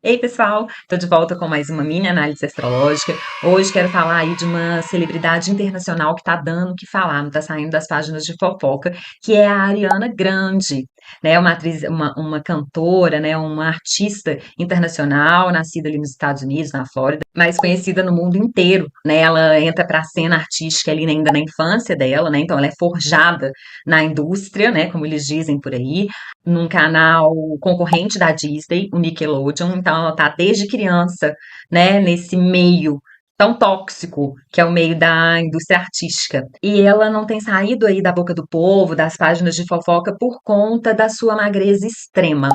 Ei, pessoal, tô de volta com mais uma mini análise astrológica. Hoje quero falar aí de uma celebridade internacional que tá dando o que falar, não tá saindo das páginas de fofoca, que é a Ariana Grande, né? Uma atriz, uma cantora, né? Uma artista internacional, nascida ali nos Estados Unidos, na Flórida, mas conhecida no mundo inteiro, né? Ela entra pra cena artística ali ainda na infância dela, né? Então ela é forjada na indústria, né? Como eles dizem por aí, num canal concorrente da Disney, o Nickelodeon, então ela tá desde criança, né, nesse meio tão tóxico que é o meio da indústria artística. E ela não tem saído aí da boca do povo, das páginas de fofoca, por conta da sua magreza extrema.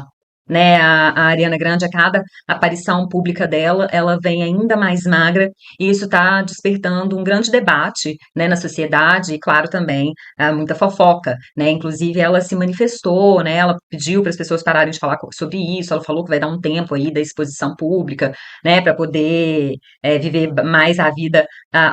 Né, a Ariana Grande, a cada aparição pública dela, ela vem ainda mais magra, e isso está despertando um grande debate, né, na sociedade, e claro também muita fofoca, né? Inclusive ela se manifestou, né? Ela pediu para as pessoas pararem de falar sobre isso. Ela falou que vai dar um tempo aí da exposição pública, né? Para poder viver mais a vida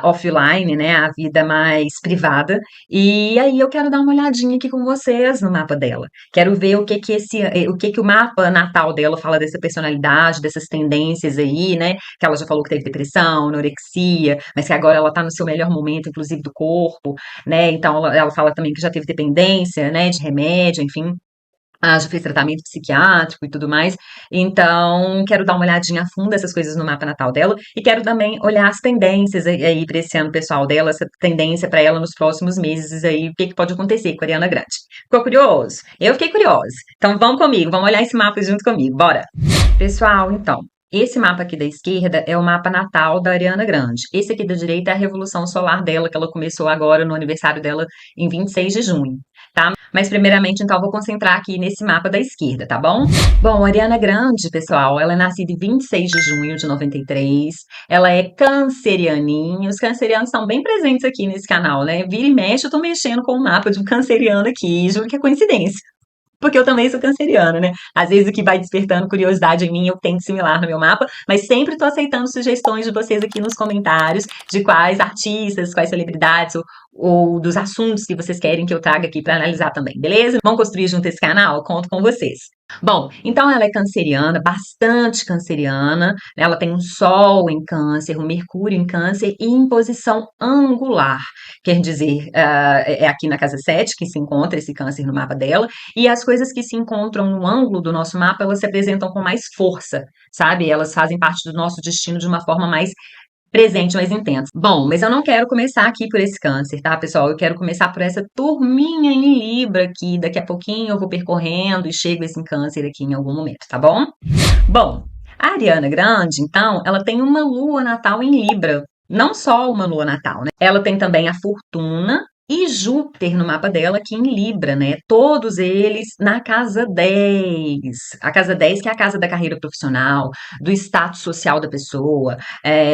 offline, né? A vida mais privada. E aí eu quero dar uma olhadinha aqui com vocês no mapa dela. Quero ver o que que o mapa natal dela fala dessa personalidade, dessas tendências aí, né? Que ela já falou que teve depressão, anorexia, mas que agora ela tá no seu melhor momento, inclusive do corpo, né? Então ela fala também que já teve dependência, né, de remédio, enfim. Já fez tratamento psiquiátrico e tudo mais. Então, quero dar uma olhadinha a fundo nessas coisas no mapa natal dela e quero também olhar as tendências aí para esse ano pessoal dela, essa tendência para ela nos próximos meses aí, o que, que pode acontecer com a Ariana Grande. Ficou curioso? Eu fiquei curiosa. Então, vamos comigo, vamos olhar esse mapa junto comigo, bora! Pessoal, então, esse mapa aqui da esquerda é o mapa natal da Ariana Grande. Esse aqui da direita é a revolução solar dela, que ela começou agora no aniversário dela em 26 de junho, tá? Mas primeiramente, então, eu vou concentrar aqui nesse mapa da esquerda, tá bom? Bom, a Ariana Grande, pessoal, ela é nascida em 26 de junho de 93. Ela é cancerianinha. Os cancerianos estão bem presentes aqui nesse canal, né? Vira e mexe, eu tô mexendo com o mapa de um canceriano aqui. Juro que é coincidência. Porque eu também sou canceriana, né? Às vezes o que vai despertando curiosidade em mim, eu tenho similar no meu mapa, mas sempre tô aceitando sugestões de vocês aqui nos comentários de quais artistas, quais celebridades ou dos assuntos que vocês querem que eu traga aqui para analisar também, beleza? Vamos construir junto esse canal? Conto com vocês. Bom, então ela é canceriana, bastante canceriana, né? Ela tem um Sol em Câncer, um Mercúrio em Câncer e em posição angular, quer dizer, é aqui na casa 7 que se encontra esse Câncer no mapa dela, e as coisas que se encontram no ângulo do nosso mapa, elas se apresentam com mais força, sabe? Elas fazem parte do nosso destino de uma forma mais presente, mais intensa. Bom, mas eu não quero começar aqui por esse câncer, tá, pessoal? Eu quero começar por essa turminha em Libra aqui. Daqui a pouquinho eu vou percorrendo e chego esse câncer aqui em algum momento, tá bom? Bom, a Ariana Grande, então, ela tem uma lua natal em Libra. Não só uma lua natal, né? Ela tem também a Fortuna e Júpiter no mapa dela aqui em Libra, né? Todos eles na casa 10. A casa 10 que é a casa da carreira profissional, do status social da pessoa,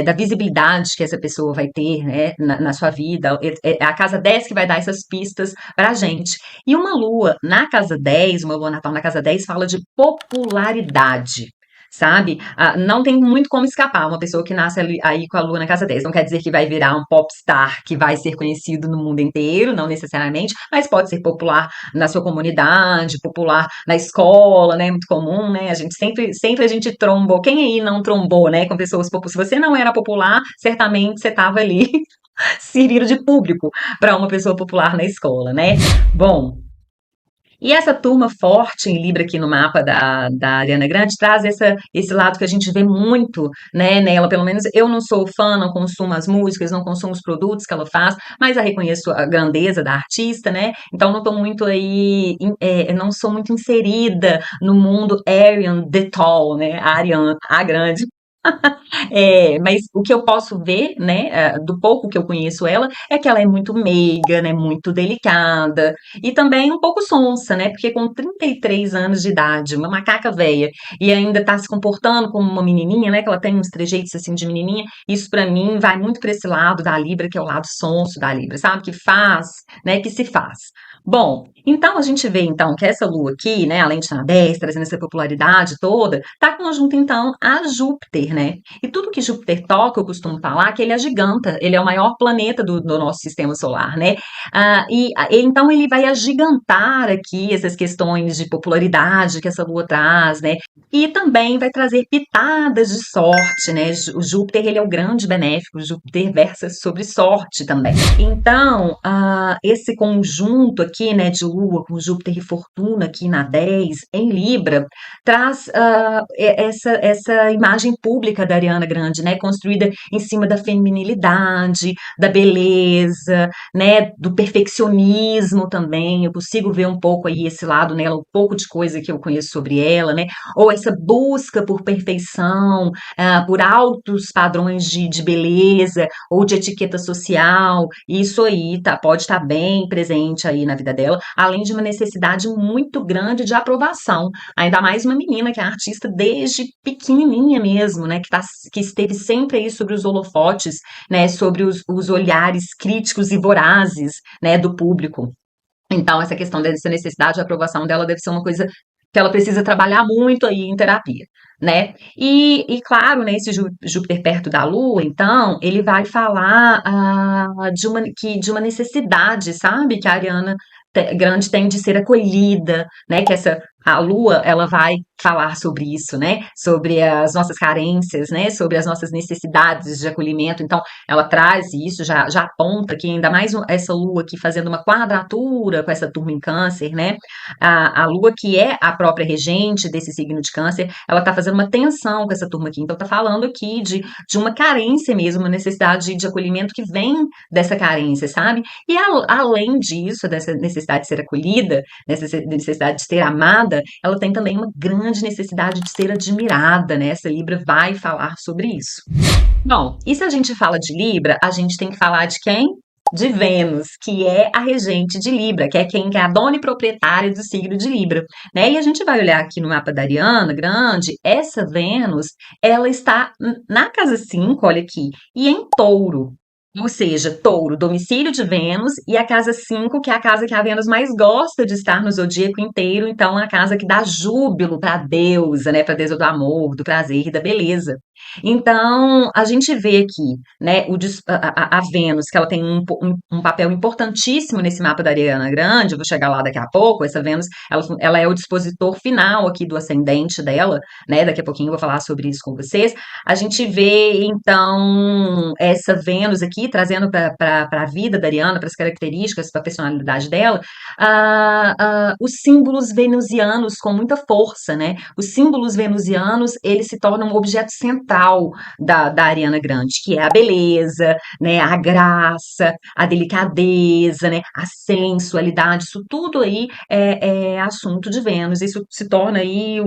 da visibilidade que essa pessoa vai ter, né, na sua vida. É a casa 10 que vai dar essas pistas pra gente. E uma lua na casa 10, uma lua natal na casa 10 fala de popularidade. Sabe? Não tem muito como escapar uma pessoa que nasce ali, aí com a lua na casa 10. Não quer dizer que vai virar um popstar que vai ser conhecido no mundo inteiro, não necessariamente, mas pode ser popular na sua comunidade, popular na escola, né? Muito comum, né? A gente sempre a gente trombou. Quem aí não trombou, né? Com pessoas populares. Se você não era popular, certamente você estava ali servindo de público para uma pessoa popular na escola, né? Bom, e essa turma forte em Libra aqui no mapa da Ariana Grande traz esse lado que a gente vê muito, né, nela. Pelo menos eu não sou fã, não consumo as músicas, não consumo os produtos que ela faz, mas eu reconheço a grandeza da artista, né? Então não tô muito aí, não sou muito inserida no mundo Ariana the Tall, né? A Ariana, a grande. Mas o que eu posso ver, né, do pouco que eu conheço ela, é que ela é muito meiga, né, muito delicada e também um pouco sonsa, né, porque com 33 anos de idade, uma macaca velha, e ainda tá se comportando como uma menininha, né, que ela tem uns trejeitos assim de menininha, isso pra mim vai muito pra esse lado da Libra, que é o lado sonso da Libra, sabe, que faz, né, que se faz. Bom, então a gente vê então que essa lua aqui, né, além de estar na 10, trazendo essa popularidade toda, tá conjunto então a Júpiter, né? E tudo que Júpiter toca, eu costumo falar que ele agiganta, ele é o maior planeta do nosso sistema solar, né? Então ele vai agigantar aqui essas questões de popularidade que essa lua traz, né? E também vai trazer pitadas de sorte, né? O Júpiter, ele é o grande benéfico, o Júpiter versa sobre sorte também. Então, esse conjunto aqui, né, de Lua com Júpiter e Fortuna aqui na 10 em Libra, traz essa imagem pública da Ariana Grande, né, construída em cima da feminilidade, da beleza, né, do perfeccionismo também. Eu consigo ver um pouco aí esse lado nela, um pouco de coisa que eu conheço sobre ela, né, ou essa busca por perfeição, por altos padrões de beleza ou de etiqueta social. Isso aí pode estar bem presente aí na vida dela, além de uma necessidade muito grande de aprovação. Ainda mais uma menina que é artista desde pequenininha mesmo, né, que esteve sempre aí sobre os holofotes, né, sobre os olhares críticos e vorazes, né, do público. Então, essa questão dessa necessidade de aprovação dela deve ser uma coisa que ela precisa trabalhar muito aí em terapia, né? E claro, né, esse Júpiter perto da Lua, então, ele vai falar de uma necessidade, sabe? Que a Ariana Grande tem de ser acolhida, né? Que a Lua, ela vai falar sobre isso, né? Sobre as nossas carências, né? Sobre as nossas necessidades de acolhimento. Então, ela traz isso, já aponta que ainda mais essa Lua aqui fazendo uma quadratura com essa turma em Câncer, né? A Lua, que é a própria regente desse signo de Câncer, ela tá fazendo uma tensão com essa turma aqui. Então, tá falando aqui de uma carência mesmo, uma necessidade de acolhimento que vem dessa carência, sabe? E além disso, dessa necessidade de ser acolhida, dessa necessidade de ser amada, ela tem também uma grande necessidade de ser admirada, né? Essa Libra vai falar sobre isso. Bom, e se a gente fala de Libra, a gente tem que falar de quem? De Vênus, que é a regente de Libra, que é quem é a dona e proprietária do signo de Libra, né? E a gente vai olhar aqui no mapa da Ariana Grande, essa Vênus, ela está na casa 5, olha aqui, e em Touro. Ou seja, Touro, domicílio de Vênus, e a casa 5, que é a casa que a Vênus mais gosta de estar no zodíaco inteiro, então a casa que dá júbilo para a deusa, né, para a deusa do amor, do prazer e da beleza. Então, a gente vê aqui, né, a Vênus, que ela tem um papel importantíssimo nesse mapa da Ariana Grande, eu vou chegar lá daqui a pouco, essa Vênus, ela é o dispositor final aqui do ascendente dela, né, daqui a pouquinho eu vou falar sobre isso com vocês. A gente vê, então, essa Vênus aqui, trazendo para a vida da Ariana, para as características, para a personalidade dela, os símbolos venusianos com muita força, né? Os símbolos venusianos, eles se tornam um objeto central da Ariana Grande, que é a beleza, né? A graça, a delicadeza, né? A sensualidade, isso tudo aí é assunto de Vênus, isso se torna aí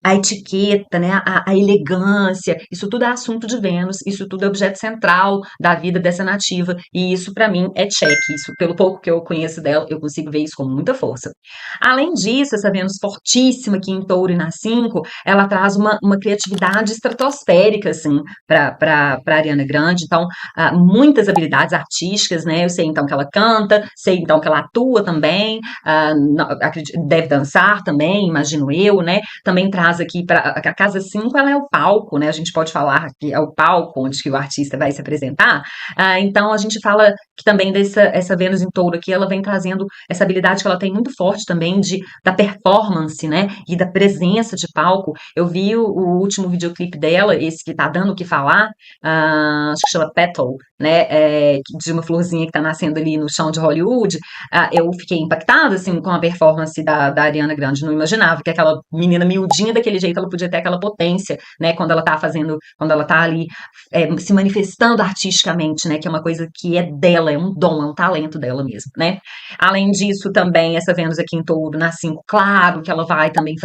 a etiqueta, né? A elegância, isso tudo é assunto de Vênus, isso tudo é objeto central da vida dessa nativa, e isso para mim é check, isso pelo pouco que eu conheço dela, eu consigo ver isso com muita força. Além disso, essa Vênus fortíssima aqui em Touro e na 5, ela traz uma criatividade estratosférica, assim, para Ariana Grande, então, muitas habilidades artísticas, né, eu sei então que ela canta, sei então que ela atua também, deve dançar também, imagino eu, né, também traz aqui para a casa 5, ela é o palco, né, a gente pode falar que é o palco onde que o artista vai se apresentar, então a gente fala que também essa Vênus em Touro aqui, ela vem trazendo essa habilidade que ela tem muito forte também da performance, né, e da presença de palco. Eu vi o último videoclipe dela, esse que tá dando o que falar, acho que chama Petal, né, de uma florzinha que tá nascendo ali no chão de Hollywood. Eu fiquei impactada, assim, com a performance da Ariana Grande, não imaginava que aquela menina miudinha daquele jeito, ela podia ter aquela potência, né, quando ela tá ali se manifestando artisticamente, né, que é uma coisa que é dela, é um dom, é um talento dela mesmo, né. Além disso, também, essa Vênus aqui em Touro, na 5, claro que ela vai também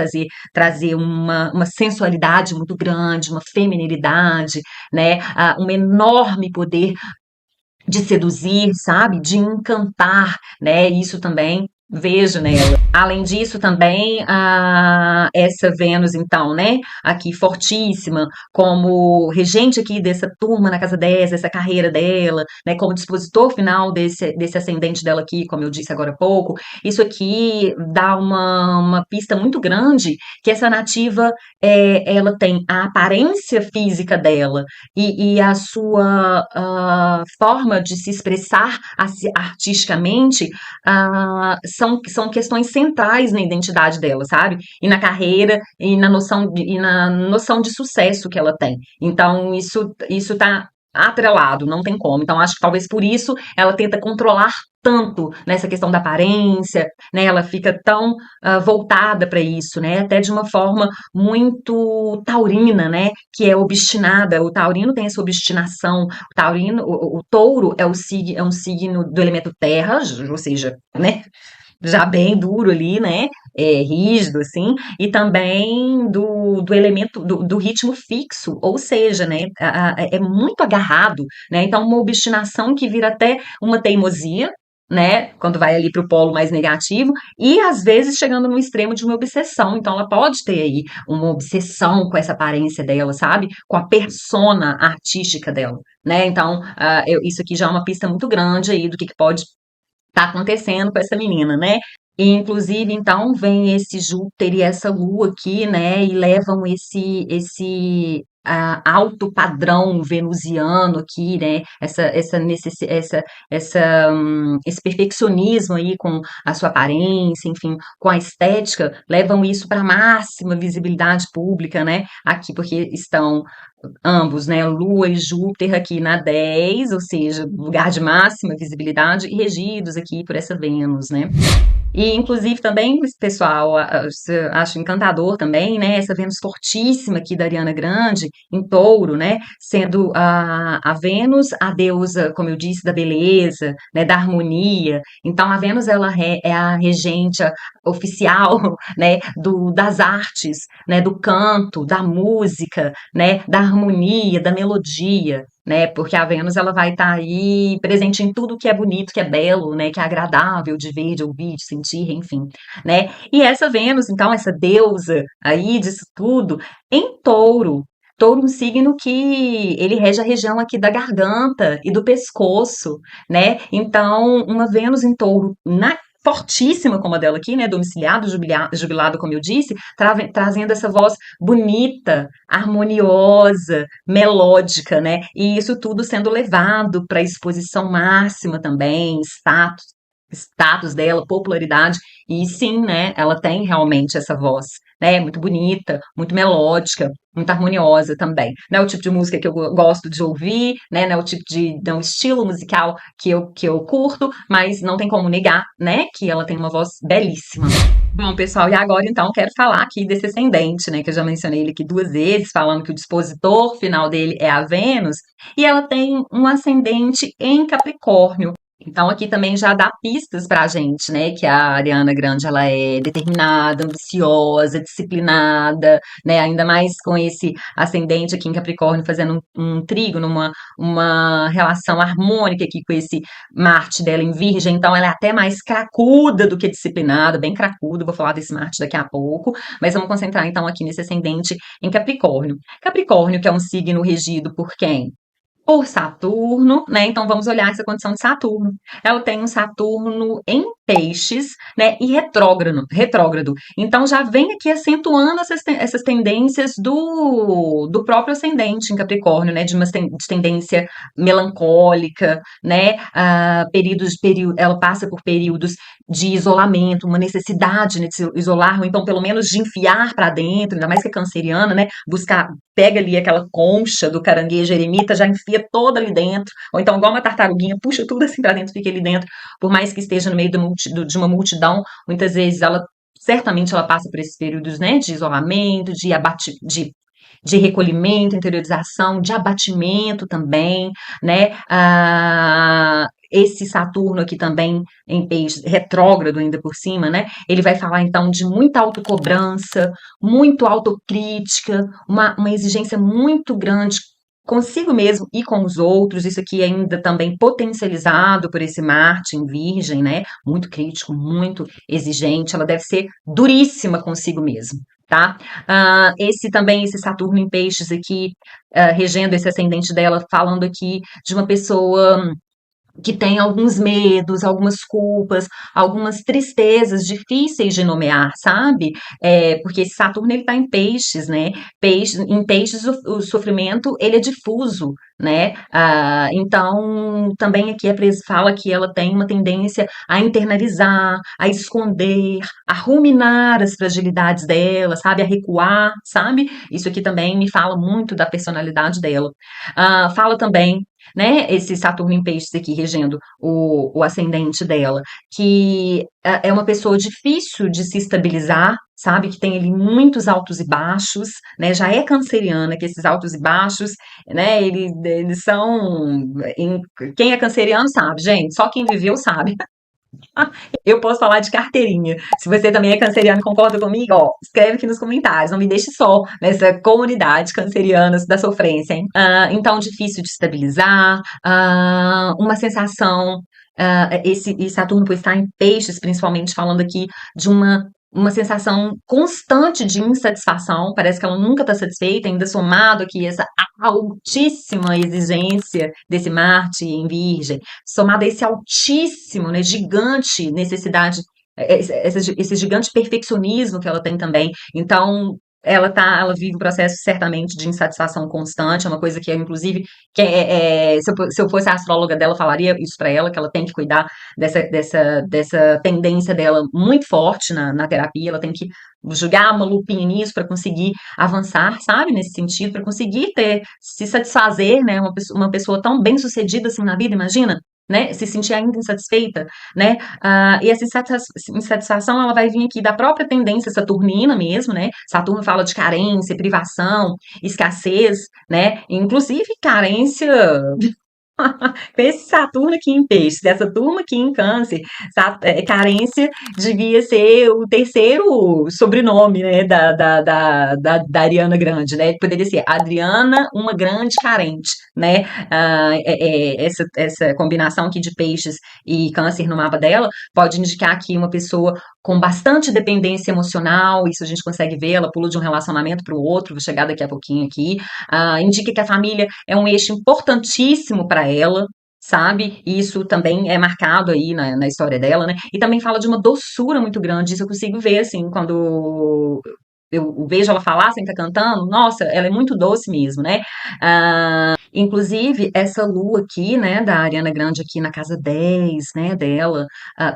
trazer uma sensualidade muito grande, uma feminilidade, né, um enorme poder de seduzir, sabe, de encantar, né, isso também vejo nela. Além disso, também, essa Vênus, então, né, aqui fortíssima, como regente aqui dessa turma na casa 10, dessa carreira dela, né, como dispositor final desse ascendente dela aqui, como eu disse agora há pouco, isso aqui dá uma pista muito grande que essa nativa, ela tem a aparência física dela e a sua forma de se expressar artisticamente são questões centrais na identidade dela, sabe? E na carreira e na noção de sucesso que ela tem. Então, isso tá atrelado, não tem como. Então, acho que talvez por isso ela tenta controlar tanto nessa questão da aparência, né? Ela fica tão voltada para isso, né? Até de uma forma muito taurina, né? Que é obstinada. O taurino tem essa obstinação. O taurino, o touro é um signo do elemento terra, ou seja, né? Já bem duro ali, né? Rígido, assim, e também do elemento do ritmo fixo, ou seja, né? É muito agarrado, né? Então, uma obstinação que vira até uma teimosia. Né, quando vai ali para o polo mais negativo, e às vezes chegando no extremo de uma obsessão. Então, ela pode ter aí uma obsessão com essa aparência dela, sabe? Com a persona artística dela, né? Então, isso aqui já é uma pista muito grande aí do que pode tá acontecendo com essa menina, né? E, inclusive, então, vem esse Júpiter e essa Lua aqui, né? E levam esse alto padrão venusiano aqui, né? Esse perfeccionismo aí com a sua aparência, enfim, com a estética, levam isso para a máxima visibilidade pública, né? Aqui, porque estão ambos, né? Lua e Júpiter aqui na 10, ou seja, lugar de máxima visibilidade, e regidos aqui por essa Vênus, né? E, inclusive, também, pessoal, acho encantador também, né? Essa Vênus fortíssima aqui da Ariana Grande, em touro, né? Sendo a Vênus a deusa, como eu disse, da beleza, né? Da harmonia. Então, a Vênus, ela é a regente oficial, né? Das artes, né? Do canto, da música, né? Da harmonia, da melodia. Né, porque a Vênus ela vai estar aí presente em tudo que é bonito, que é belo, né, que é agradável de ver, de ouvir, de sentir, enfim, né? E essa Vênus, então, essa deusa aí disso tudo, em Touro. Touro, um signo que ele rege a região aqui da garganta e do pescoço, né? Então, uma Vênus em Touro fortíssima como a dela aqui, né, domiciliado, jubilado, como eu disse, trazendo essa voz bonita, harmoniosa, melódica, né? E isso tudo sendo levado para a exposição máxima também, status dela, popularidade, e sim, né, ela tem realmente essa voz, né, muito bonita, muito melódica, muito harmoniosa também. Não é o tipo de música que eu gosto de ouvir, né, não é o tipo de, não, estilo musical que eu curto, mas não tem como negar, né, que ela tem uma voz belíssima. Bom, pessoal, e agora então quero falar aqui desse ascendente, né, que eu já mencionei ele aqui duas vezes, falando que o dispositor final dele é a Vênus, e ela tem um ascendente em Capricórnio. Então aqui também já dá pistas pra gente, né, que a Ariana Grande ela é determinada, ambiciosa, disciplinada, né, ainda mais com esse ascendente aqui em Capricórnio fazendo um trígono, uma relação harmônica aqui com esse Marte dela em Virgem, então ela é até mais cracuda do que disciplinada, bem cracuda, vou falar desse Marte daqui a pouco, mas vamos concentrar então aqui nesse ascendente em Capricórnio. Capricórnio, que é um signo regido por quem? Por Saturno, né? Então vamos olhar essa condição de Saturno. Ela tem um Saturno em Peixes, né? E retrógrado. Então já vem aqui acentuando essas tendências do próprio ascendente em Capricórnio, né? De tendência melancólica, né? Ela passa por períodos de isolamento, uma necessidade, né, de se isolar, ou então pelo menos de enfiar para dentro, ainda mais que é canceriana, né? Buscar, pega ali aquela concha do caranguejo eremita, já enfia toda ali dentro, ou então igual uma tartaruguinha, puxa tudo assim para dentro, fica ali dentro, por mais que esteja no meio de uma multidão, muitas vezes certamente ela passa por esses períodos, né, de isolamento, de recolhimento, interiorização, de abatimento também, né? Esse Saturno aqui também em peixe, retrógrado ainda por cima, né? Ele vai falar então de muita autocobrança, muito autocrítica, uma exigência muito grande consigo mesmo e com os outros, isso aqui ainda também potencializado por esse Marte em Virgem, né? Muito crítico, muito exigente, ela deve ser duríssima consigo mesmo. Tá? Esse também, esse Saturno em Peixes aqui, regendo esse ascendente dela, falando aqui de uma pessoa que tem alguns medos, algumas culpas, algumas tristezas difíceis de nomear, sabe? Porque esse Saturno ele está em peixes, né? Em peixes o sofrimento ele é difuso, né? Então também aqui fala que ela tem uma tendência a internalizar, a esconder, a ruminar as fragilidades dela, sabe? A recuar, sabe? Isso aqui também me fala muito da personalidade dela. Fala também, né, esse Saturno em Peixes aqui regendo o ascendente dela, que é uma pessoa difícil de se estabilizar, sabe, que tem ali muitos altos e baixos, né, já é canceriana, que esses altos e baixos, né, eles são, quem é canceriano sabe, gente, só quem viveu sabe. Eu posso falar de carteirinha. Se você também é canceriano e concorda comigo, ó, escreve aqui nos comentários. Não me deixe só nessa comunidade canceriana da sofrência, hein? Então, difícil de estabilizar, uma sensação. Esse Saturno, por estar em peixes, principalmente falando aqui de uma sensação constante de insatisfação, parece que ela nunca está satisfeita, ainda somado aqui essa altíssima exigência desse Marte em Virgem, somado a esse altíssimo, né, gigante necessidade, esse gigante perfeccionismo que ela tem também. Então, ela vive um processo certamente de insatisfação constante, é uma coisa que eu, inclusive, se eu fosse a astróloga dela, falaria isso para ela, que ela tem que cuidar dessa tendência dela muito forte na terapia, ela tem que jogar uma lupinha nisso para conseguir avançar, sabe, nesse sentido, para conseguir se satisfazer, né, uma pessoa tão bem sucedida assim na vida, imagina, né, se sentir ainda insatisfeita, né, e essa insatisfação, ela vai vir aqui da própria tendência saturnina mesmo, né, Saturno fala de carência, privação, escassez, né, inclusive carência com esse Saturno aqui em Peixes, essa turma aqui em Câncer, carência devia ser o terceiro sobrenome, né, da Ariana Grande, né? Poderia ser Adriana, uma grande carente, né? Essa combinação aqui de Peixes e Câncer no mapa dela pode indicar aqui uma pessoa com bastante dependência emocional, isso a gente consegue ver, ela pula de um relacionamento para o outro, vou chegar daqui a pouquinho aqui, indica que a família é um eixo importantíssimo para ela, sabe? E isso também é marcado aí na história dela, né? E também fala de uma doçura muito grande, isso eu consigo ver, assim, quando eu vejo ela falar sem estar cantando, nossa, ela é muito doce mesmo, né? Inclusive, essa lua aqui, né, da Ariana Grande aqui na casa 10, né, dela,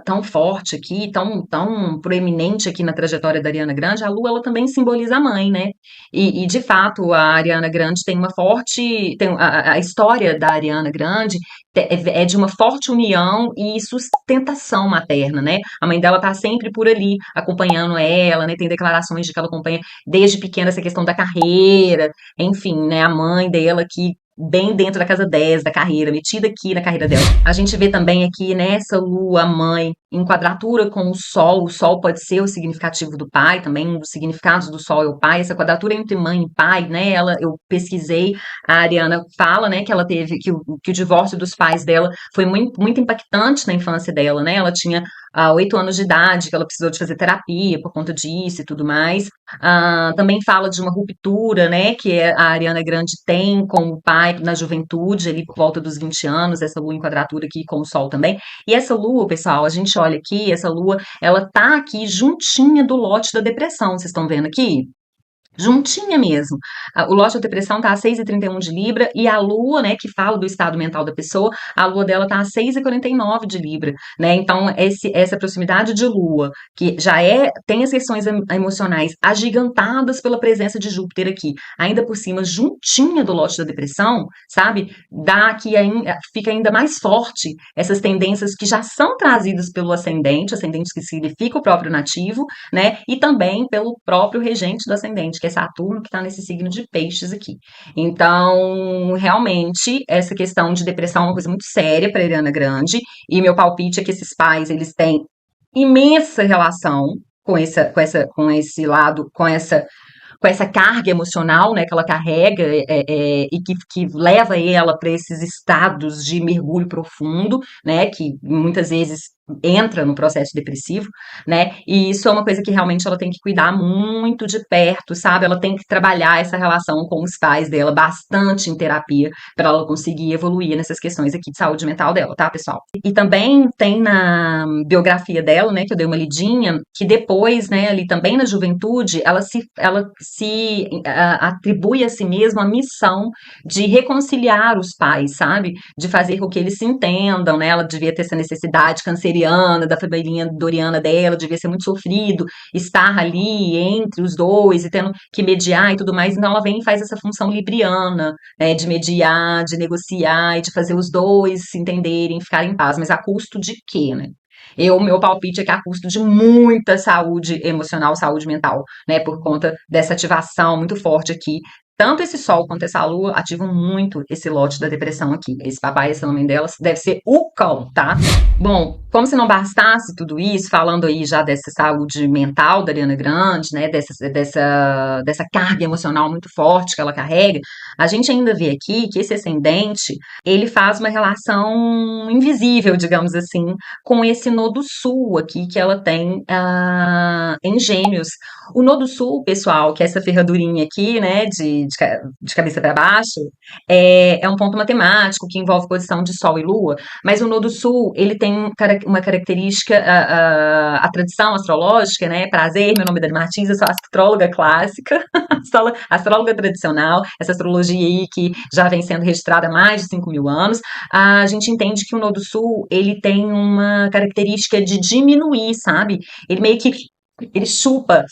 tão forte aqui, tão proeminente aqui na trajetória da Ariana Grande, a lua, ela também simboliza a mãe, né? De fato, a Ariana Grande tem uma forte, a história da Ariana Grande é de uma forte união e sustentação materna, né? A mãe dela tá sempre por ali, acompanhando ela, né? Tem declarações de que ela acompanha desde pequena essa questão da carreira, enfim, né? A mãe dela que bem dentro da casa 10 da carreira, metida aqui na carreira dela. A gente vê também aqui nessa lua mãe em quadratura com o sol pode ser o significativo do pai, também um dos significados do sol é o pai, essa quadratura entre mãe e pai, né, eu pesquisei, a Ariana fala, né, que ela teve, que o divórcio dos pais dela foi muito, muito impactante na infância dela, né, ela tinha 8 anos de idade, que ela precisou de fazer terapia por conta disso e tudo mais. Também fala de uma ruptura, né, que a Ariana Grande tem com o pai na juventude, ali por volta dos 20 anos, essa lua em quadratura aqui com o sol também. E essa lua, pessoal, a gente olha aqui, essa lua, ela tá aqui juntinha do lote da depressão, vocês estão vendo aqui? Juntinha mesmo. O lote da depressão está a 6,31 de Libra e a Lua, né, que fala do estado mental da pessoa, a Lua dela está a 6,49 de Libra, né? Então, essa proximidade de Lua, que já tem as questões emocionais agigantadas pela presença de Júpiter aqui, ainda por cima, juntinha do lote da depressão, sabe? Fica ainda mais forte essas tendências que já são trazidas pelo ascendente que significa o próprio nativo, né? E também pelo próprio regente do ascendente, que é Saturno, que está nesse signo de peixes aqui. Então, realmente, essa questão de depressão é uma coisa muito séria para a Ariana Grande, e meu palpite é que esses pais, eles têm imensa relação com esse lado, com essa carga emocional, né, que ela carrega e que leva ela para esses estados de mergulho profundo, né, que muitas vezes entra no processo depressivo, né? E isso é uma coisa que realmente ela tem que cuidar muito de perto, sabe? Ela tem que trabalhar essa relação com os pais dela bastante em terapia para ela conseguir evoluir nessas questões aqui de saúde mental dela, tá, pessoal? E também tem na biografia dela, né, que eu dei uma lidinha, que depois, né, ali também na juventude, ela se atribui a si mesma a missão de reconciliar os pais, sabe? De fazer com que eles se entendam, né? Ela devia ter essa necessidade canceriana da família doriana dela, devia ser muito sofrido estar ali entre os dois e tendo que mediar e tudo mais. Então ela vem e faz essa função libriana, né, de mediar, de negociar e de fazer os dois se entenderem, ficarem em paz. Mas a custo de quê, né? Meu palpite é que a custo de muita saúde emocional, saúde mental, né? Por conta dessa ativação muito forte aqui. Tanto esse Sol quanto essa Lua ativam muito esse lote da depressão aqui. Esse papai, esse nome dela, deve ser o cão, tá? Bom, como se não bastasse tudo isso, falando aí já dessa saúde mental da Ariana Grande, né? Dessa carga emocional muito forte que ela carrega, a gente ainda vê aqui que esse ascendente, ele faz uma relação invisível, digamos assim, com esse nodo sul aqui que ela tem em Gêmeos. O nodo sul, pessoal, que é essa ferradurinha aqui, né, de cabeça para baixo, é um ponto matemático que envolve posição de Sol e Lua, mas o nodo sul, ele tem uma característica, a tradição astrológica, né, prazer, meu nome é Dani Martins, eu sou astróloga clássica, astróloga tradicional, essa astrologia aí que já vem sendo registrada há mais de 5.000 anos, a gente entende que o nodo sul, ele tem uma característica de diminuir, sabe? Ele meio que ele chupa,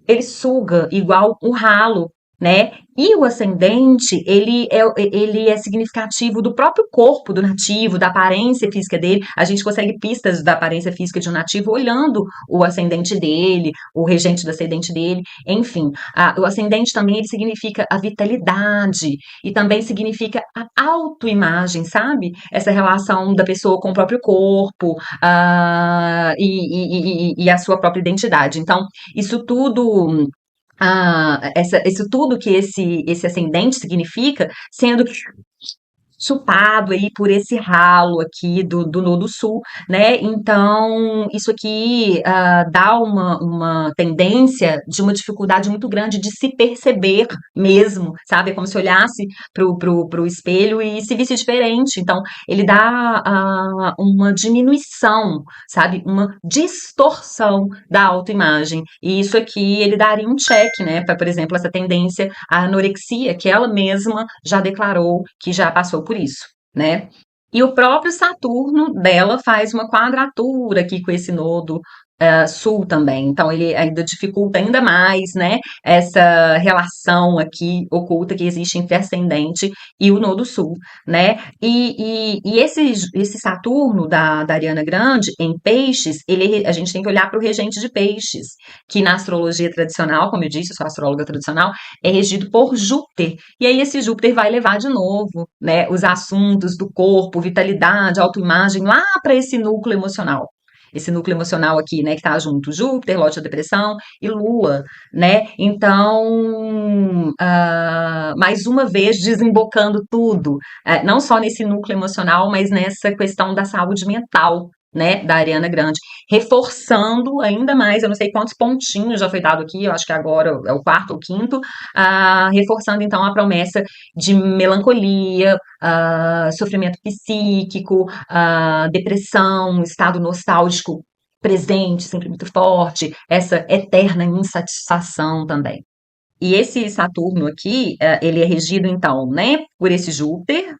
ele suga igual um ralo, né? E o ascendente, ele é significativo do próprio corpo do nativo, da aparência física dele. A gente consegue pistas da aparência física de um nativo olhando o ascendente dele, o regente do ascendente dele, enfim. O ascendente também ele significa a vitalidade e também significa a autoimagem, sabe? Essa relação da pessoa com o próprio corpo e a sua própria identidade. Então, isso tudo isso tudo que esse ascendente significa, sendo chupado aí por esse ralo aqui do Nodo Sul, né? Então, isso aqui dá uma tendência de uma dificuldade muito grande de se perceber mesmo, sabe? É como se olhasse pro espelho e se visse diferente. Então, ele dá uma diminuição, sabe? Uma distorção da autoimagem. E isso aqui ele daria um check, né? Para, por exemplo, essa tendência à anorexia, que ela mesma já declarou que já passou por isso, né? E o próprio Saturno dela faz uma quadratura aqui com esse nodo sul também. Então, ele ainda dificulta ainda mais, né, essa relação aqui oculta que existe entre ascendente e o nodo sul, né? E esse Saturno da Ariana Grande em peixes, a gente tem que olhar para o regente de peixes, que na astrologia tradicional, como eu disse, eu sou astróloga tradicional, é regido por Júpiter. E aí esse Júpiter vai levar de novo, né, os assuntos do corpo, vitalidade, autoimagem, lá para esse núcleo emocional. Esse núcleo emocional aqui, né, que tá junto, Júpiter, lote da depressão e Lua, né? Então, mais uma vez desembocando tudo, não só nesse núcleo emocional, mas nessa questão da saúde mental, né, da Ariana Grande, reforçando ainda mais, eu não sei quantos pontinhos já foi dado aqui, eu acho que agora é o quarto ou quinto, reforçando então a promessa de melancolia, sofrimento psíquico, depressão, estado nostálgico presente, sempre muito forte, essa eterna insatisfação também. E esse Saturno aqui, ele é regido, então, né, por esse Júpiter,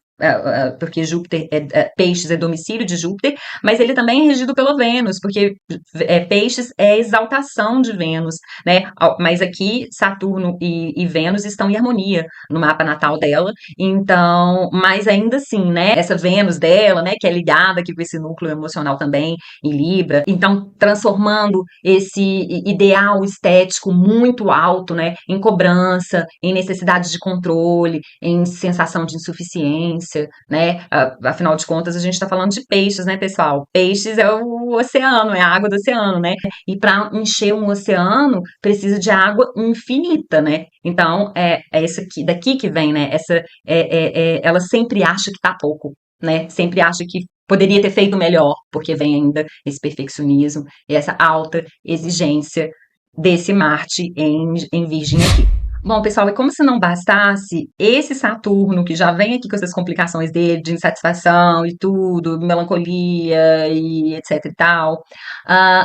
porque Júpiter Peixes é domicílio de Júpiter, mas ele também é regido pela Vênus, porque Peixes é exaltação de Vênus, né? Mas aqui Saturno e Vênus estão em harmonia no mapa natal dela, então, mas ainda assim, né? Essa Vênus dela, né, que é ligada aqui com esse núcleo emocional também em Libra, então transformando esse ideal estético muito alto, né, em cobrança, em necessidade de controle, em sensação de insuficiência. exigência, né? Afinal de contas, a gente está falando de peixes, né, pessoal? Peixes é o oceano, é a água do oceano, né? E para encher um oceano, precisa de água infinita, né? Então, é isso aqui, daqui que vem, né? Ela sempre acha que tá pouco, né? Sempre acha que poderia ter feito melhor, porque vem ainda esse perfeccionismo e essa alta exigência desse Marte em Virgem aqui. Bom, pessoal, e como se não bastasse, esse Saturno, que já vem aqui com essas complicações dele, de insatisfação e tudo, melancolia e etc e tal,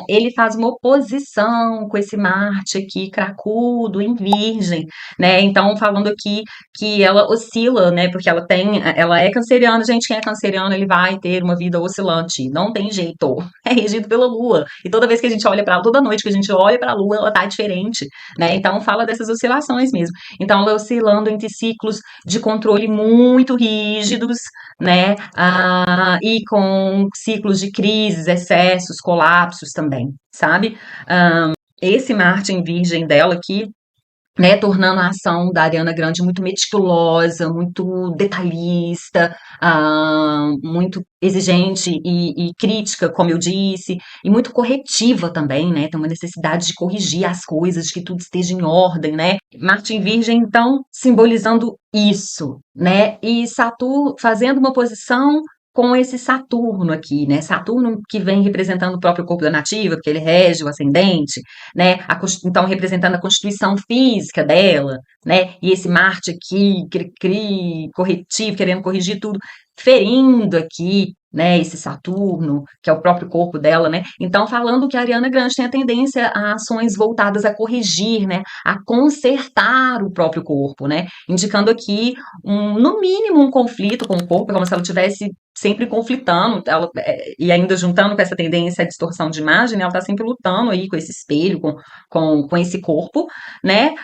ele faz uma oposição com esse Marte aqui, cracudo, em Virgem, né? Então, falando aqui que ela oscila, né? Porque ela é canceriana, gente, quem é canceriano, ele vai ter uma vida oscilante, não tem jeito, é regido pela Lua, e toda vez que a gente olha para toda noite que a gente olha para a Lua, ela tá diferente, né? Então, fala dessas oscilações mesmo. Então, ela oscilando entre ciclos de controle muito rígidos, né? E com ciclos de crises, excessos, colapsos também, sabe? Esse Marte em Virgem dela aqui, né, tornando a ação da Ariana Grande muito meticulosa, muito detalhista, muito exigente e crítica, como eu disse, e muito corretiva também, né? Tem uma necessidade de corrigir as coisas, de que tudo esteja em ordem, né? Marte em Virgem, então, simbolizando isso, né? E Saturno fazendo uma posição com esse Saturno aqui, né? Saturno que vem representando o próprio corpo da nativa, porque ele rege o ascendente, né? Então, representando a constituição física dela, né? E esse Marte aqui, cri-cri, corretivo, querendo corrigir tudo, ferindo aqui, né? Esse Saturno, que é o próprio corpo dela, né? Então, falando que a Ariana Grande tem a tendência a ações voltadas a corrigir, né? A consertar o próprio corpo, né? Indicando aqui, no mínimo, um conflito com o corpo, como se ela tivesse sempre conflitando, e ainda juntando com essa tendência à distorção de imagem, né, ela está sempre lutando aí com esse espelho, com esse corpo, né?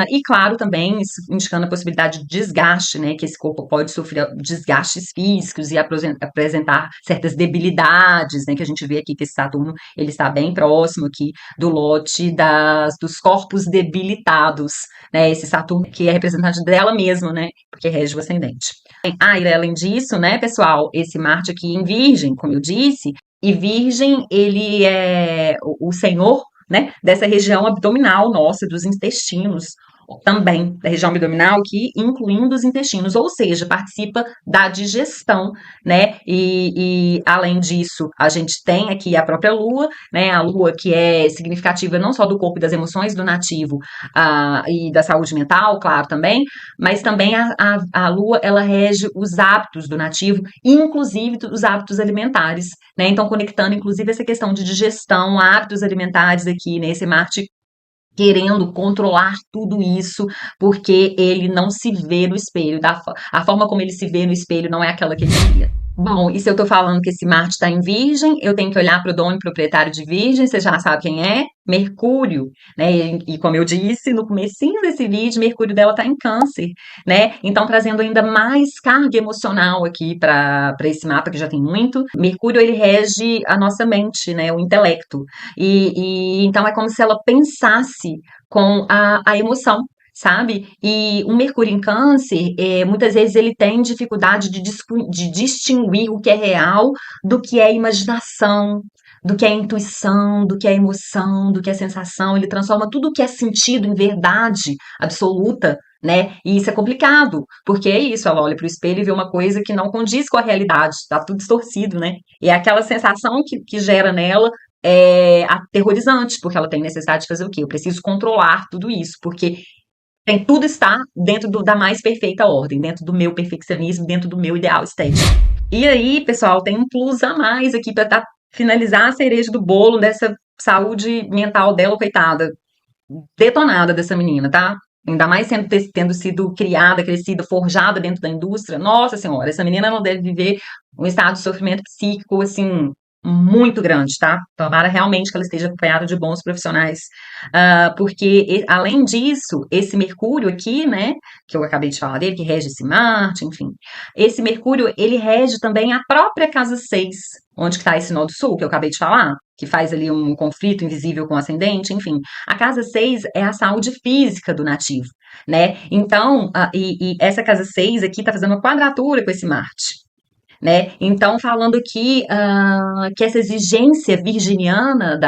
E claro, também indicando a possibilidade de desgaste, né? Que esse corpo pode sofrer desgastes físicos e apresentar certas debilidades, né? Que a gente vê aqui que esse Saturno ele está bem próximo aqui do lote dos corpos debilitados, né? Esse Saturno que é representante dela mesma, né? Porque rege o ascendente. E além disso, né, pessoal, esse Marte aqui em Virgem, como eu disse, e Virgem, ele é o senhor, né, dessa região abdominal nossa, dos intestinos, também da região abdominal, que incluindo os intestinos, ou seja, participa da digestão, né? Além disso, a gente tem aqui a própria Lua, né? A Lua que é significativa não só do corpo e das emoções do nativo, e da saúde mental, claro, também, mas também a Lua, ela rege os hábitos do nativo, inclusive os hábitos alimentares, né? Então, conectando, inclusive, essa questão de digestão, hábitos alimentares aqui, nesse Marte querendo controlar tudo isso, porque ele não se vê no espelho. A forma como ele se vê no espelho não é aquela que ele queria. Bom, e se eu tô falando que esse Marte está em Virgem, eu tenho que olhar para o dono proprietário de Virgem, você já sabe quem é? Mercúrio, né? E como eu disse no comecinho desse vídeo, Mercúrio dela está em Câncer, né? Então trazendo ainda mais carga emocional aqui para esse mapa que já tem muito. Mercúrio ele rege a nossa mente, né? O intelecto. Então é como se ela pensasse com a emoção, sabe? E o Mercúrio em Câncer, muitas vezes ele tem dificuldade de distinguir o que é real do que é imaginação, do que é intuição, do que é emoção, do que é sensação. Ele transforma tudo o que é sentido em verdade absoluta, né? E isso é complicado, porque é isso, ela olha para o espelho e vê uma coisa que não condiz com a realidade, tá tudo distorcido, né? E é aquela sensação que gera nela é aterrorizante, porque ela tem necessidade de fazer o quê? Eu preciso controlar tudo isso, porque tudo está dentro da mais perfeita ordem, dentro do meu perfeccionismo, dentro do meu ideal estético. E aí, pessoal, tem um plus a mais aqui para finalizar a cereja do bolo dessa saúde mental dela, coitada, detonada dessa menina, tá? Ainda mais tendo sido criada, crescida, forjada dentro da indústria. Nossa Senhora, essa menina não deve viver um estado de sofrimento psíquico, assim, muito grande, tá? Tomara realmente que ela esteja acompanhada de bons profissionais. Porque, além disso, esse Mercúrio aqui, né, que eu acabei de falar dele, que rege esse Marte, enfim, esse Mercúrio, ele rege também a própria casa 6, onde está esse nó do sul, que eu acabei de falar, que faz ali um conflito invisível com o ascendente, enfim. A casa 6 é a saúde física do nativo, né? Então, e essa casa 6 aqui está fazendo uma quadratura com esse Marte. Né? Então, falando aqui que essa exigência virginiana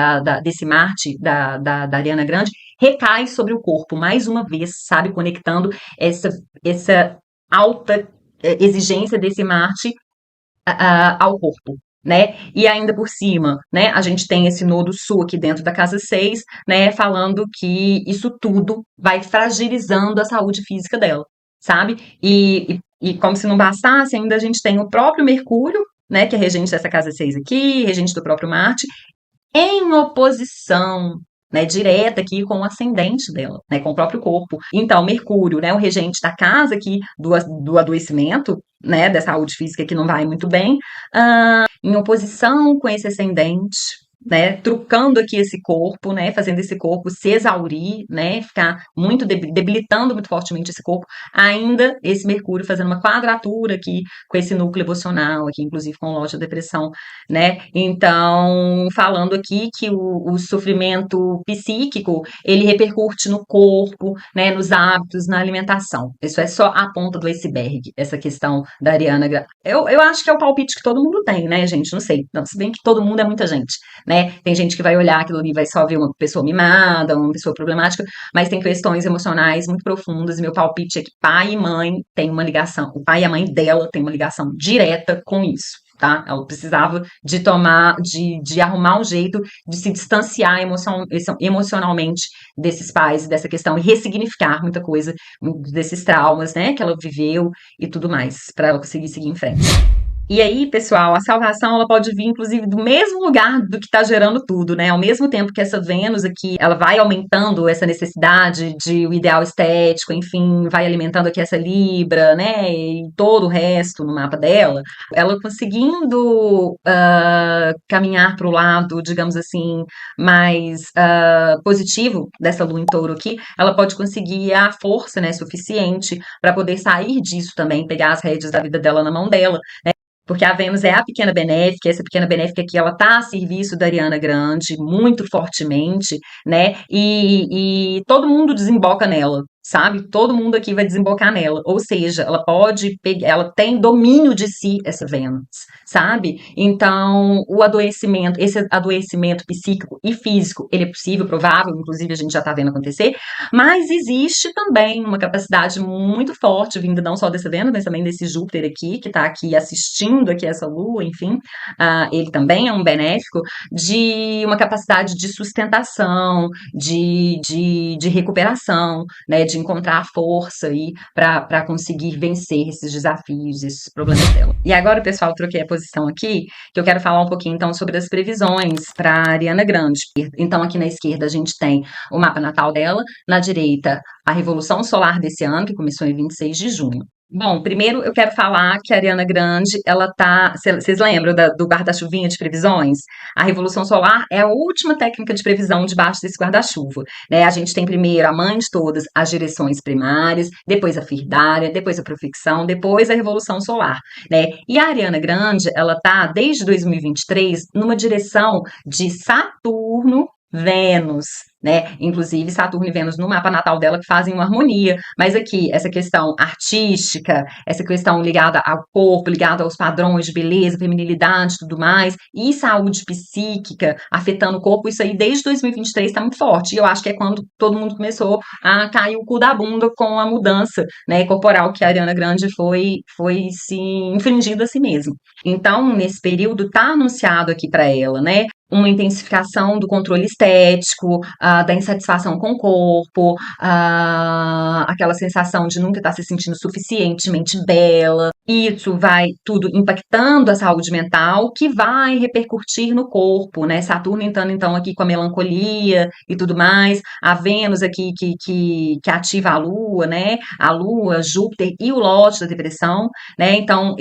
desse Marte, da Ariana Grande, recai sobre o corpo, mais uma vez, sabe, conectando essa alta exigência desse Marte ao corpo. Né? E ainda por cima, né, a gente tem esse nodo sul aqui dentro da casa 6, né, falando que isso tudo vai fragilizando a saúde física dela, sabe? E como se não bastasse, ainda a gente tem o próprio Mercúrio, né, que é regente dessa casa 6 aqui, regente do próprio Marte, em oposição, né, direta aqui com o ascendente dela, né, com o próprio corpo. Então, Mercúrio, né, o regente da casa aqui do adoecimento, né, da saúde física que não vai muito bem, em oposição com esse ascendente, né, trucando aqui esse corpo, né, fazendo esse corpo se exaurir, né, ficar muito debilitando muito fortemente esse corpo, ainda esse Mercúrio fazendo uma quadratura aqui com esse núcleo emocional, aqui inclusive com o Lorde da depressão, né, então falando aqui que o sofrimento psíquico, ele repercute no corpo, né, nos hábitos, na alimentação, isso é só a ponta do iceberg, essa questão da Ariana, eu acho que é o palpite que todo mundo tem, né, gente, não sei, não, se bem que todo mundo é muita gente, né? Tem gente que vai olhar aquilo ali e vai só ver uma pessoa mimada, uma pessoa problemática, mas tem questões emocionais muito profundas, e meu palpite é que pai e mãe têm uma ligação, o pai e a mãe dela têm uma ligação direta com isso. Tá? Ela precisava de arrumar um jeito de se distanciar emocionalmente desses pais, dessa questão, e ressignificar muita coisa desses traumas, né, que ela viveu e tudo mais, para ela conseguir seguir em frente. E aí, pessoal, a salvação ela pode vir, inclusive, do mesmo lugar do que está gerando tudo, né? Ao mesmo tempo que essa Vênus aqui, ela vai aumentando essa necessidade de o ideal estético, enfim, vai alimentando aqui essa Libra, né? E todo o resto no mapa dela, ela conseguindo caminhar para o lado, digamos assim, mais positivo dessa Lua em Touro aqui, ela pode conseguir a força, né, suficiente para poder sair disso também, pegar as rédeas da vida dela na mão dela, porque a Vênus é a pequena benéfica, essa pequena benéfica aqui, ela está a serviço da Ariana Grande, muito fortemente, né? E todo mundo desemboca nela, sabe? Todo mundo aqui vai desembocar nela. Ou seja, ela pode pegar, ela tem domínio de si, essa Vênus, sabe? Então, esse adoecimento psíquico e físico, ele é possível, provável, inclusive a gente já está vendo acontecer, mas existe também uma capacidade muito forte, vinda não só dessa Vênus, mas também desse Júpiter aqui, que está aqui assistindo aqui essa Lua, enfim, ele também é um benéfico, de uma capacidade de sustentação, de recuperação, né, de encontrar a força aí para conseguir vencer esses desafios, esses problemas dela. E agora, pessoal, troquei a posição aqui, que eu quero falar um pouquinho então sobre as previsões para a Ariana Grande. Então, aqui na esquerda a gente tem o mapa natal dela, na direita a revolução solar desse ano, que começou em 26 de junho. Bom, primeiro eu quero falar que a Ariana Grande, ela tá. Vocês lembram do guarda-chuvinha de previsões? A Revolução Solar é a última técnica de previsão debaixo desse guarda-chuva. Né? A gente tem primeiro a mãe de todas, as direções primárias, depois a firdária, depois a profecção, depois a Revolução Solar. Né? E a Ariana Grande, ela tá desde 2023 numa direção de Saturno. Vênus, né? Inclusive Saturno e Vênus no mapa natal dela que fazem uma harmonia, mas aqui essa questão artística, essa questão ligada ao corpo, ligada aos padrões de beleza, feminilidade, tudo mais, e saúde psíquica afetando o corpo, isso aí desde 2023 está muito forte. E eu acho que é quando todo mundo começou a cair o cu da bunda com a mudança, né, corporal que a Ariana Grande foi se infringindo a si mesma. Então, nesse período tá anunciado aqui para ela, né, uma intensificação do controle estético, da insatisfação com o corpo, aquela sensação de nunca estar se sentindo suficientemente bela. Isso vai tudo impactando a saúde mental, que vai repercutir no corpo, né? Saturno entrando então aqui com a melancolia e tudo mais, a Vênus aqui que ativa a Lua, né? A Lua, Júpiter e o Lorde da depressão, né? Então,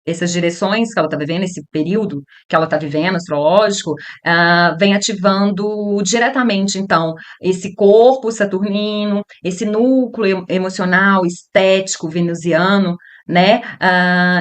essas direções que ela está vivendo, esse período que ela está vivendo, astrológico, vem ativando diretamente, então, esse corpo saturnino, esse núcleo emocional, estético, venusiano, né,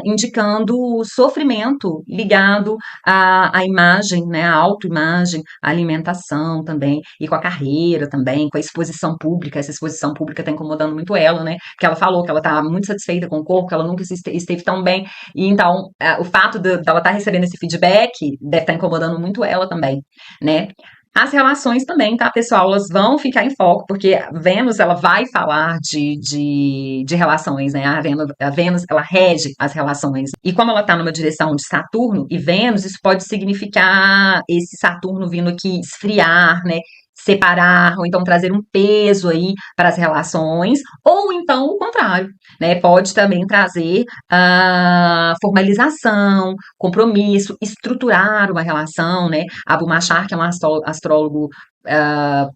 indicando sofrimento ligado à imagem, né, à autoimagem, à alimentação também, e com a carreira também, com a exposição pública. Essa exposição pública está incomodando muito ela, né, porque ela falou que ela está muito satisfeita com o corpo, que ela nunca esteve tão bem, e então o fato dela estar recebendo esse feedback deve estar incomodando muito ela também, né. As relações também, tá, pessoal? Elas vão ficar em foco, porque a Vênus, ela vai falar de relações, né? A Vênus, ela rege as relações. E como ela tá numa direção de Saturno e Vênus, isso pode significar esse Saturno vindo aqui esfriar, né? Separar, ou então trazer um peso aí para as relações, ou então o contrário, né? Pode também trazer formalização, compromisso, estruturar uma relação, né? Abu Machar, que é um astrólogo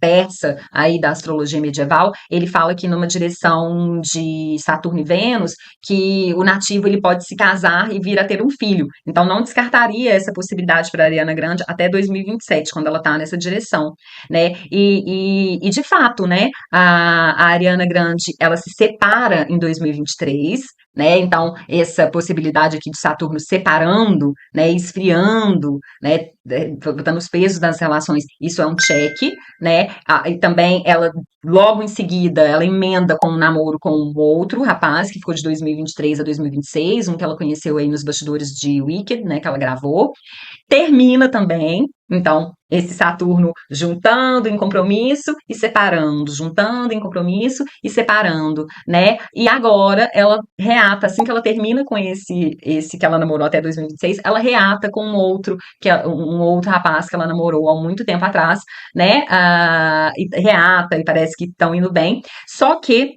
persa aí da astrologia medieval, ele fala que numa direção de Saturno e Vênus, que o nativo ele pode se casar e vir a ter um filho. Então não descartaria essa possibilidade para a Ariana Grande até 2027, quando ela está nessa direção, né? E de fato, né, a Ariana Grande, ela se separa em 2023, né? Então, essa possibilidade aqui de Saturno separando, né, esfriando, né, botando os pesos das relações, isso é um cheque, né? E também ela logo em seguida ela emenda com um namoro com um outro rapaz que ficou de 2023 a 2026, um que ela conheceu aí nos bastidores de Wicked, né, que ela gravou. Termina também, então, esse Saturno juntando em compromisso e separando, juntando em compromisso e separando, né? E agora ela reata, assim que ela termina com esse que ela namorou até 2026, ela reata com um outro rapaz que ela namorou há muito tempo atrás, né? E reata e parece que estão indo bem. Só que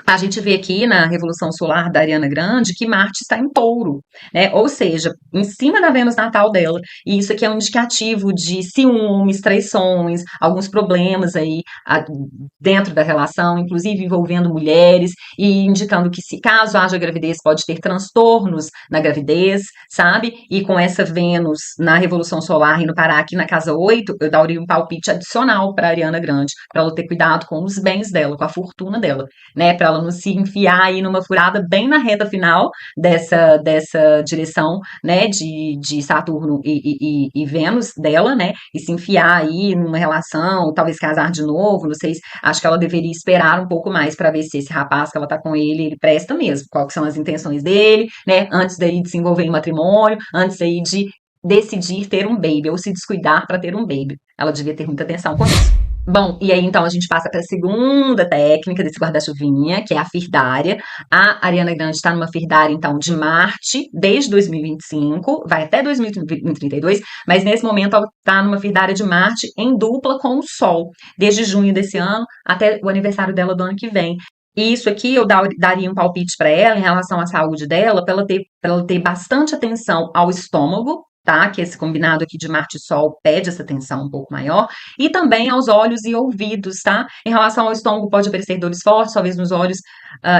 a gente vê aqui na Revolução Solar da Ariana Grande que Marte está em touro, né? Ou seja, em cima da Vênus natal dela. E isso aqui é um indicativo de ciúmes, traições, alguns problemas aí dentro da relação, inclusive envolvendo mulheres, e indicando que se caso haja gravidez, pode ter transtornos na gravidez, sabe? E com essa Vênus na Revolução Solar indo parar aqui na casa 8, eu daria um palpite adicional para a Ariana Grande, para ela ter cuidado com os bens dela, com a fortuna dela, né? Para ela não se enfiar aí numa furada bem na reta final dessa direção, né, de Saturno e Vênus dela, né, e se enfiar aí numa relação, talvez casar de novo, não sei, acho que ela deveria esperar um pouco mais para ver se esse rapaz que ela tá com ele presta mesmo, quais são as intenções dele, né, antes daí de se envolver em matrimônio, antes aí de decidir ter um baby, ou se descuidar para ter um baby. Ela devia ter muita atenção com isso. Bom, e aí então a gente passa para a segunda técnica desse guarda-chuvinha, que é a firdária. A Ariana Grande está numa firdária, então, de Marte, desde 2025, vai até 2032, mas nesse momento ela está numa firdária de Marte em dupla com o Sol, desde junho desse ano até o aniversário dela do ano que vem. E isso aqui eu daria um palpite para ela em relação à saúde dela, para ela ter bastante atenção ao estômago, tá? Que esse combinado aqui de Marte e Sol pede essa atenção um pouco maior, e também aos olhos e ouvidos, tá? Em relação ao estômago, pode aparecer dores fortes, talvez nos olhos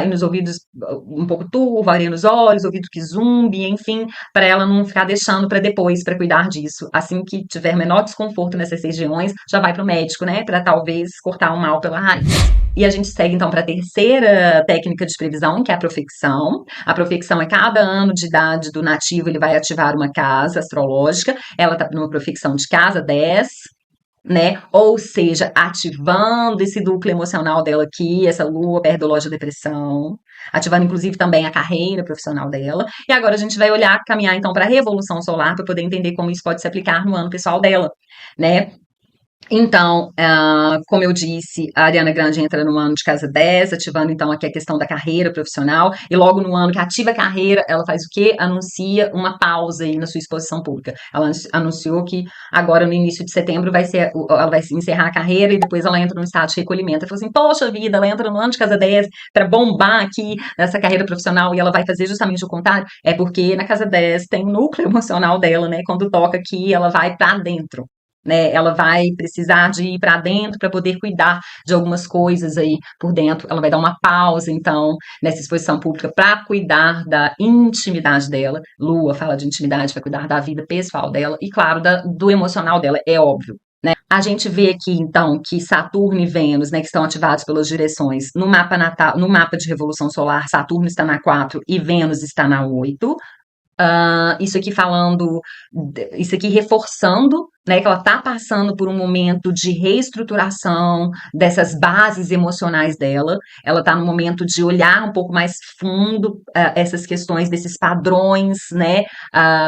e nos ouvidos um pouco turvo, areia nos olhos, ouvido que zumbi, enfim, para ela não ficar deixando para depois, para cuidar disso. Assim que tiver menor desconforto nessas regiões, já vai para o médico, né? Para talvez cortar o mal pela raiz. E a gente segue então para a terceira técnica de previsão, que é a profecção. A profecção é cada ano de idade do nativo, ele vai ativar uma casa astrológica. Ela está numa profecção de casa 10, né? Ou seja, ativando esse núcleo emocional dela aqui, essa lua perto do loja depressão, ativando inclusive também a carreira profissional dela. E agora a gente vai olhar, caminhar então para a revolução solar para poder entender como isso pode se aplicar no ano pessoal dela, né? Então, como eu disse, a Ariana Grande entra no ano de casa 10, ativando então aqui a questão da carreira profissional, e logo no ano que ativa a carreira, ela faz o quê? Anuncia uma pausa aí na sua exposição pública. Ela anunciou que agora no início de setembro ela vai encerrar a carreira e depois ela entra no estado de recolhimento. Ela falou assim, poxa vida, ela entra no ano de casa 10 para bombar aqui nessa carreira profissional e ela vai fazer justamente o contrário. É porque na casa 10 tem o núcleo emocional dela, né? Quando toca aqui, ela vai para dentro, né? Ela vai precisar de ir para dentro para poder cuidar de algumas coisas aí por dentro. Ela vai dar uma pausa, então, nessa exposição pública para cuidar da intimidade dela. Lua fala de intimidade para cuidar da vida pessoal dela e, claro, do emocional dela, é óbvio. A gente vê aqui, então, que Saturno e Vênus, né, que estão ativados pelas direções, no mapa natal, no mapa de revolução solar, Saturno está na 4 e Vênus está na 8. Isso aqui falando, isso aqui reforçando, né, que ela está passando por um momento de reestruturação dessas bases emocionais dela. Ela está no momento de olhar um pouco mais fundo essas questões desses padrões, né,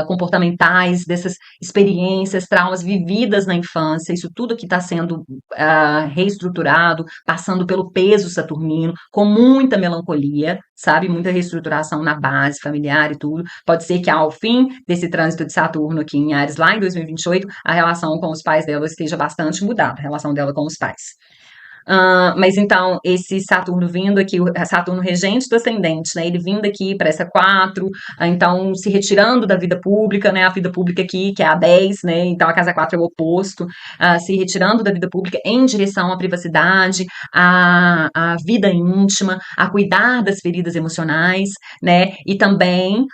comportamentais, dessas experiências, traumas vividas na infância. Isso tudo que está sendo reestruturado, passando pelo peso saturnino, com muita melancolia, sabe, muita reestruturação na base familiar e tudo. Pode ser que ao fim desse trânsito de Saturno aqui em Áries, lá em 2028, a relação com os pais dela esteja bastante mudada, a relação dela com os pais. Mas então, esse Saturno vindo aqui, o Saturno regente do ascendente, né? Ele vindo aqui para essa 4, então se retirando da vida pública, né? A vida pública aqui, que é a 10, né? Então a casa 4 é o oposto, se retirando da vida pública em direção à privacidade, à vida íntima, a cuidar das feridas emocionais, né? E também,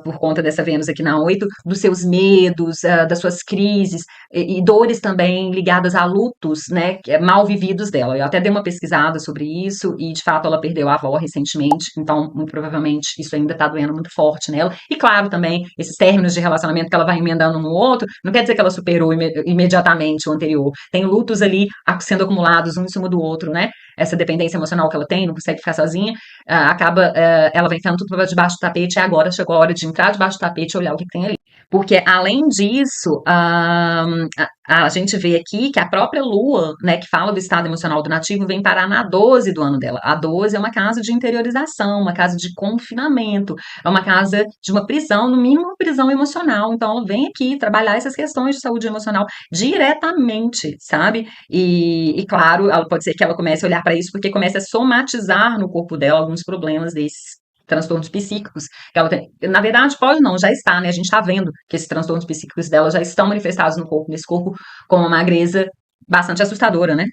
por conta dessa Vênus aqui na 8, dos seus medos, das suas crises e dores também ligadas a lutos, né? Mal vividos dela. Eu até dei uma pesquisada sobre isso e, de fato, ela perdeu a avó recentemente, então, muito provavelmente, isso ainda tá doendo muito forte nela. E, claro, também, esses términos de relacionamento que ela vai emendando um no outro, não quer dizer que ela superou imediatamente o anterior. Tem lutos ali sendo acumulados um em cima do outro, né? Essa dependência emocional que ela tem, não consegue ficar sozinha, ela vai ficando tudo para debaixo do tapete, e agora chegou a hora de entrar debaixo do tapete e olhar o que tem ali. Porque, além disso, a gente vê aqui que a própria Lua, né, que fala do estado emocional do nativo, vem parar na 12 do ano dela. A 12 é uma casa de interiorização, uma casa de confinamento, é uma casa de uma prisão, no mínimo uma prisão emocional. Então, ela vem aqui trabalhar essas questões de saúde emocional diretamente, sabe? E claro, ela pode ser que ela comece a olhar para isso porque começa a somatizar no corpo dela alguns problemas desses transtornos psíquicos que ela tem. Na verdade, pode não, já está, né? A gente está vendo que esses transtornos psíquicos dela já estão manifestados no corpo, nesse corpo com uma magreza bastante assustadora, né?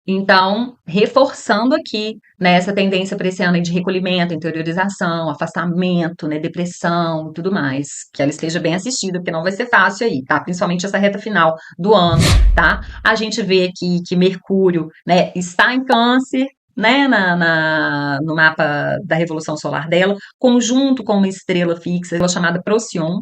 Então, reforçando aqui, né, essa tendência para esse ano aí de recolhimento, interiorização, afastamento, né, depressão e tudo mais. Que ela esteja bem assistida, porque não vai ser fácil aí, tá? Principalmente essa reta final do ano, tá? A gente vê aqui que Mercúrio, né, está em Câncer, né, no mapa da Revolução Solar dela, conjunto com uma estrela fixa, chamada Procyon,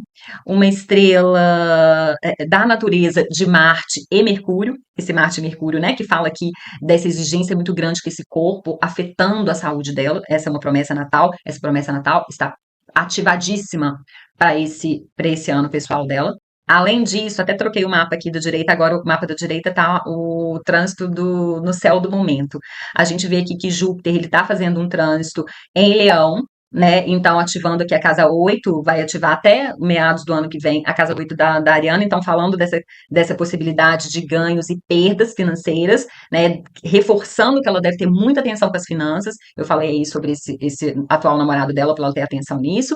uma estrela da natureza de Marte e Mercúrio, esse Marte e Mercúrio, né, que fala aqui dessa exigência muito grande com esse corpo, afetando a saúde dela. Essa é uma promessa natal, essa promessa natal está ativadíssima para esse ano pessoal dela. Além disso, até troquei o mapa aqui da direita, agora o mapa da direita tá o trânsito no céu do momento. A gente vê aqui que Júpiter, ele tá fazendo um trânsito em Leão, né? Então, ativando aqui a casa 8, vai ativar até meados do ano que vem a casa 8 da Ariana. Então, falando dessa possibilidade de ganhos e perdas financeiras, né? Reforçando que ela deve ter muita atenção com as finanças. Eu falei aí sobre esse atual namorado dela, para ela ter atenção nisso.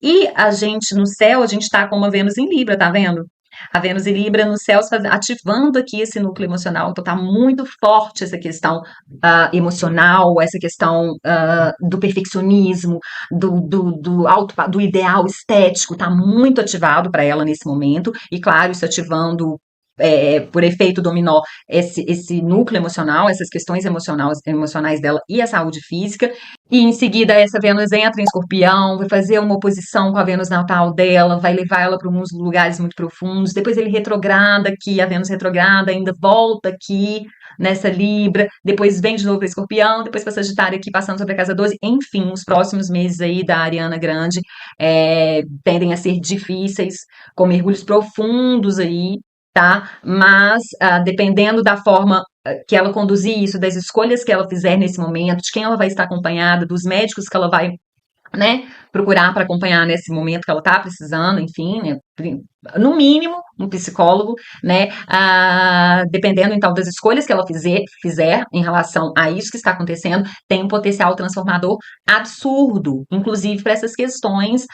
E a gente, no céu, a gente tá com uma Vênus em Libra, tá vendo? A Vênus em Libra no céu ativando aqui esse núcleo emocional. Então, tá muito forte essa questão emocional, essa questão do perfeccionismo, do ideal estético, tá muito ativado para ela nesse momento. E, claro, isso ativando por efeito dominó, esse núcleo emocional, essas questões emocionais dela e a saúde física. E em seguida, essa Vênus entra em Escorpião, vai fazer uma oposição com a Vênus natal dela, vai levar ela para uns lugares muito profundos. Depois ele retrograda aqui, a Vênus retrograda, ainda volta aqui nessa Libra, depois vem de novo para Escorpião, depois para Sagitário aqui, passando sobre a casa 12. Enfim, os próximos meses aí da Ariana Grande tendem a ser difíceis, com mergulhos profundos aí, tá? Mas, dependendo da forma que ela conduzir isso, das escolhas que ela fizer nesse momento, de quem ela vai estar acompanhada, dos médicos que ela vai, né, procurar para acompanhar nesse momento que ela está precisando, enfim, né, no mínimo, um psicólogo, né, dependendo, então, das escolhas que ela fizer em relação a isso que está acontecendo, tem um potencial transformador absurdo, inclusive para essas questões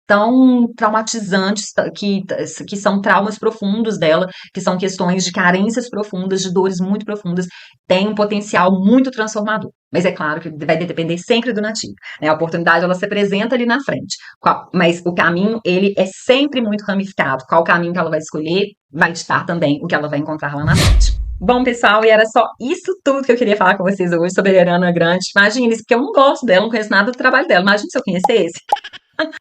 tão traumatizantes, que são traumas profundos dela, que são questões de carências profundas, de dores muito profundas, tem um potencial muito transformador. Mas é claro que vai depender sempre do nativo, né, a oportunidade, ela se apresenta ali na frente, mas o caminho, ele é sempre sempre muito ramificado. Qual caminho que ela vai escolher vai ditar também o que ela vai encontrar lá na frente. Bom, pessoal, e era só isso tudo que eu queria falar com vocês hoje sobre a Ariana Grande. Imagina isso, porque eu não gosto dela, não conheço nada do trabalho dela. Imagina se eu conhecesse.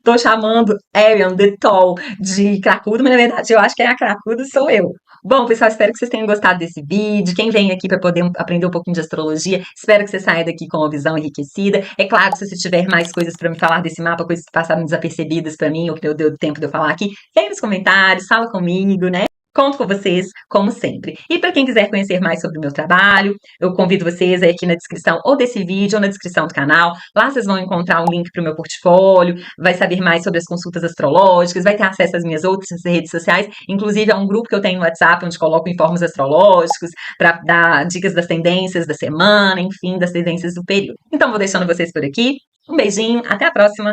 Tô chamando Arian the Tall de cracudo, mas na verdade eu acho que a cracudo sou eu. Bom, pessoal, espero que vocês tenham gostado desse vídeo. Quem vem aqui para poder aprender um pouquinho de astrologia, espero que você saia daqui com uma visão enriquecida. É claro, se você tiver mais coisas para me falar desse mapa, coisas que passaram desapercebidas para mim, ou que não deu tempo de eu falar aqui, vem nos comentários, fala comigo, né? Conto com vocês, como sempre. E para quem quiser conhecer mais sobre o meu trabalho, eu convido vocês aí aqui na descrição ou desse vídeo ou na descrição do canal. Lá vocês vão encontrar um link para o meu portfólio, vai saber mais sobre as consultas astrológicas, vai ter acesso às minhas outras redes sociais, inclusive a um grupo que eu tenho no WhatsApp, onde coloco informes astrológicos, para dar dicas das tendências da semana, enfim, das tendências do período. Então vou deixando vocês por aqui. Um beijinho, até a próxima!